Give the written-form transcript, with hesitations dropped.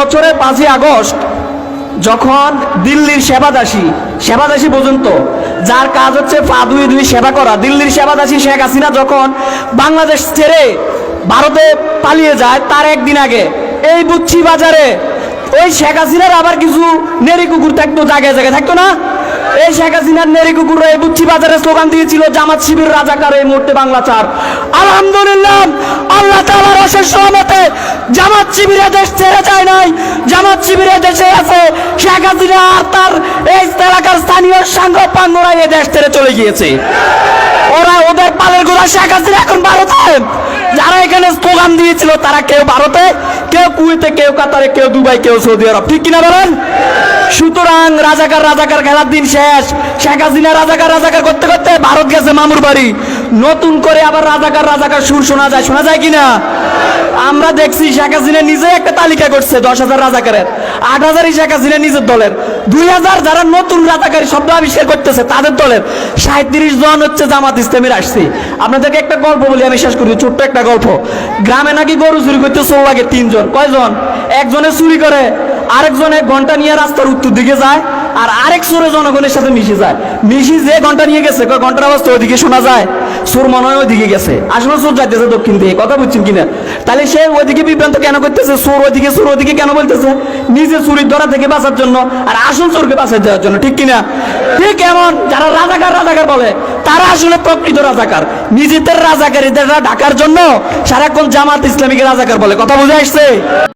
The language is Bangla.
বছরের 5ই আগস্ট যখন দিল্লির সেবাদাসী পর্যন্ত যার কাজ হচ্ছে পা ধুয়ে ধুয়ে সেবা করা, দিল্লির সেবাদাসী শেখ হাসিনা যখন বাংলাদেশ ছেড়ে ভারতে পালিয়ে যায়, তার একদিন আগে এই বুচ্চি বাজারে ওই শেখ হাসিনার আবার কিছু নেড়ি কুকুর থাকতো, জায়গায় জায়গায় থাকতো না? এই শেখ হাসিনার নেড়ি কুকুর এই বুচ্চি বাজারে স্লোগান দিয়েছিল, জামাত শিবির রাজাকার, এই মুহূর্তে বাংলা চার। আলহামদুলিল্লাহ, আল্লাহ তাআলার অশেষ রহমতে জামাত শিবিরে দেশ ছেড়ে যায় নাই, জামাত শিবিরে দেশে আছে। শেখ হাসিনা আর তার এই এলাকার স্থানীয় সাংঘ পাঙ্গরা এই দেশ ছেড়ে চলে গিয়েছে। ওরা ওদের পালের গোড়া শেখ হাসিনা এখন ভারতে। যারা এখানে স্লোগান দিয়েছিল তারা কেউ ভারতে, কেউ কুয়েতে, কেউ কাতারে, কেউ দুবাই, কেউ সৌদি আরব, ঠিক কিনা বলেন? সুতরাং রাজাকার রাজাকার খেলার দিন শেষ। শেখ হাসিনা রাজাকার রাজাকার করতে করতে ভারত গেছে মামুর বাড়ি। নতুন করে আবার রাজাকার রাজাকার সুর শোনা যায় কিনা? আমরা দেখছি শেখ হাসিনা নিজে একটা তালিকা করছে 10,000 রাজাকারের, 8,000ই শেখ হাসিনা নিজের দলের, 2,000 যারা নতুন রাজাকারী শব্দ আবিষ্কার করতেছে তাদের দলের, 37 জন হচ্ছে জামাত ইসলামীর আসছে। আপনাদেরকে একটা গল্প বলি, আমি শেষ করি, ছোট্ট একটা গল্প। গ্রামে নাকি গরু চুরি করতে চোর লাগে 3 জন। কয়জন? একজনে চুরি করে, আরেকজনে ঘন্টা নিয়ে রাস্তার উত্তর দিকে যায়, আর আরেক চোরে জনগণের সাথে মিশে যায়। মিশি যে ঘন্টা নিয়ে গেছে, ঘন্টার আওয়াজ তো ওইদিকে শোনা যায়, চোর মনে হয় ওইদিকে গেছে, আসলে চোর যাইতেছে দক্ষিণ দিকে। কথা বুঝছেন কিনা? তাহলে সে ওইদিকে বিভ্রান্ত কেন করতেছে? চোর ওইদিকে কেন বলতেছে? নিজে চুরির ধরা থেকে বাঁচার জন্য, আর আসল চোরকে বাঁচাই দেওয়ার জন্য, ঠিক কিনা? ঠিক এমন যারা রাজাকার রাজাকার বলে তারা আসলে প্রকৃত রাজাকার। নিজেদের রাজাকারীদের ঢাকার জন্য সারাক্ষণ জামাত ইসলামীকে রাজাকার বলে। কথা বুঝে আসছে?